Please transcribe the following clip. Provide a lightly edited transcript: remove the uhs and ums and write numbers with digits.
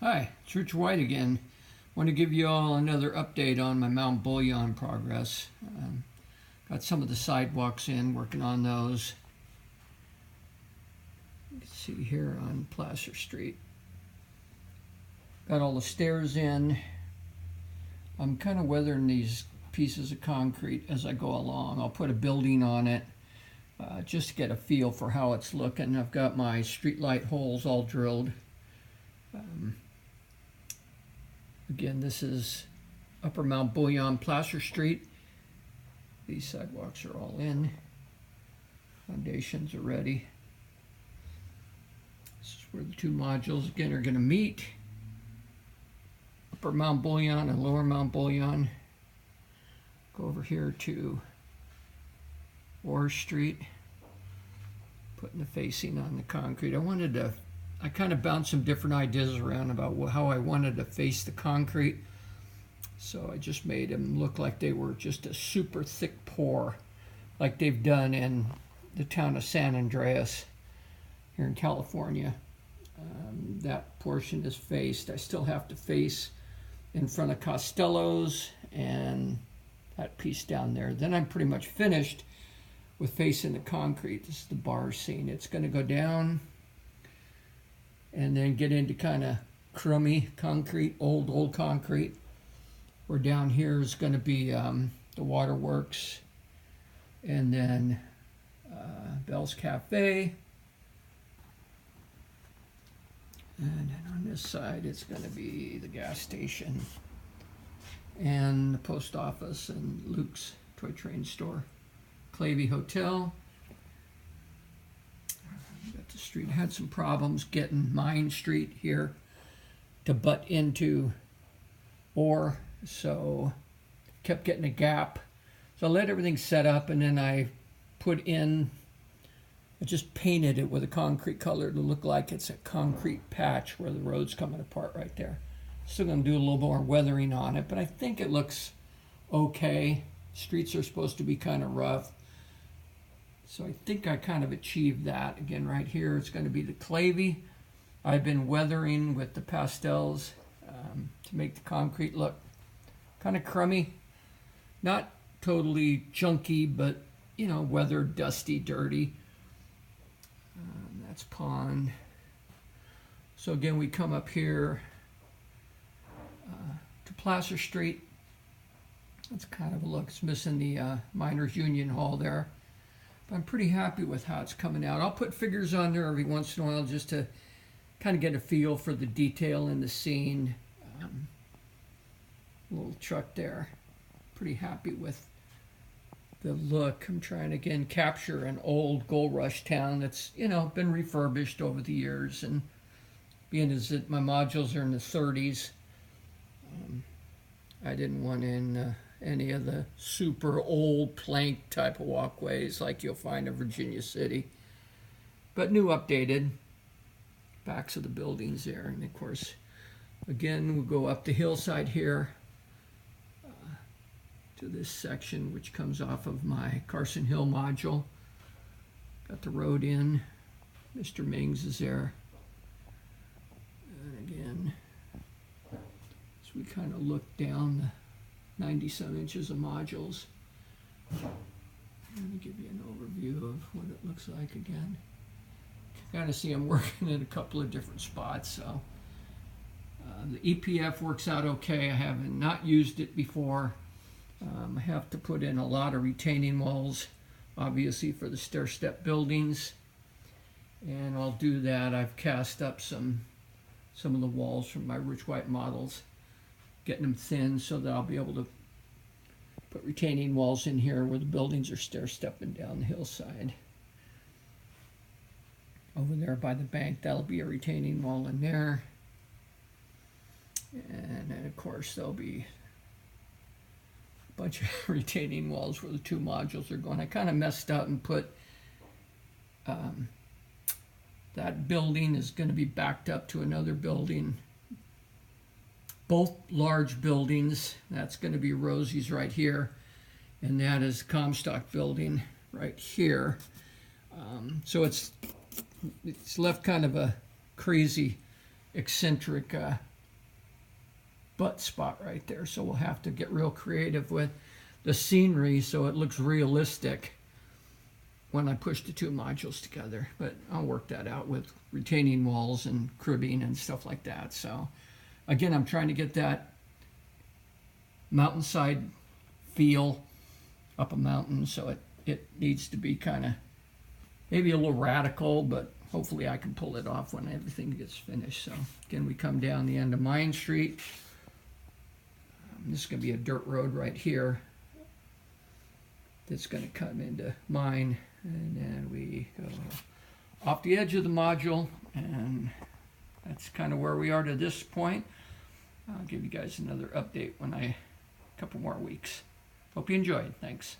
Hi, it's Rich White again. Want to give you all another update on my Mount Bullion progress. Got some of the sidewalks in, working on those. You can see here on Placer Street. Got all the stairs in. I'm kind of weathering these pieces of concrete as I go along. I'll put a building on it just to get a feel for how it's looking. I've got my street light holes all drilled. Again, this is Upper Mount Bullion, Placer Street. These sidewalks are all in. Foundations are ready. This is where the two modules again are going to meet. Upper Mount Bullion and Lower Mount Bullion. Go over here to Orr Street. Putting the facing on the concrete. I kind of bounced some different ideas around about how I wanted to face the concrete. So I just made them look like they were just a super thick pour, like they've done in the town of San Andreas here in California. That portion is faced. I still have to face in front of Costello's and that piece down there. Then I'm pretty much finished with facing the concrete. This is the bar scene. It's going to go down and then get into kind of crummy concrete, old concrete. Where down here is going to be the waterworks, and then Bell's Cafe. And then on this side, it's going to be the gas station and the post office and Luke's toy train store. Clavey Hotel. Got the street. Had some problems getting Mine Street here to butt into Orr, so kept getting a gap. So I let everything set up, and then I just painted it with a concrete color to look like it's a concrete patch where the road's coming apart right there. Still going to do a little more weathering on it, but I think it looks okay. Streets are supposed to be kind of rough. So I think I kind of achieved that. Again, right here, it's going to be the Clavey. I've been weathering with the pastels to make the concrete look kind of crummy. Not totally junky, but, you know, weathered, dusty, dirty. That's Pond. So again, we come up here to Placer Street. That's kind of a look. It's missing the Miners Union Hall there. I'm pretty happy with how it's coming out. I'll put figures on there every once in a while just to kind of get a feel for the detail in the scene. Little truck there. Pretty happy with the look. I'm trying to, again, capture an old gold rush town that's, you know, been refurbished over the years. And being as that my modules are in the 30s, I didn't want in any of the super old plank type of walkways like you'll find in Virginia City. But new updated. Backs of the buildings there. And of course, again, we'll go up the hillside here to this section which comes off of my Carson Hill module. Got the road in. Mr. Mings is there. And again, as we kind of look down the 90-some inches of modules. Let me give you an overview of what it looks like again. Kind of see I'm working in a couple of different spots. So the EPF works out okay. I haven't not used it before. I have to put in a lot of retaining walls, obviously for the stair-step buildings, and I'll do that. I've cast up some of the walls from my Rich White models, getting them thin so that I'll be able to put retaining walls in here where the buildings are stair-stepping down the hillside. Over there by the bank, that'll be a retaining wall in there. And then, of course, there'll be a bunch of retaining walls where the two modules are going. I kind of messed up and put that building is going to be backed up to another building. Both large buildings. That's going to be Rosie's right here, and that is the Comstock building right here. So it's left kind of a crazy eccentric butt spot right there. So we'll have to get real creative with the scenery so it looks realistic when I push the two modules together. But I'll work that out with retaining walls and cribbing and stuff like that. So again, I'm trying to get that mountainside feel up a mountain, so it needs to be kind of maybe a little radical, but hopefully I can pull it off when everything gets finished. So again, we come down the end of Main Street. This is going to be a dirt road right here that's going to come into mine, and then we go off the edge of the module, and that's kind of where we are to this point. I'll give you guys another update when a couple more weeks. Hope you enjoyed. Thanks.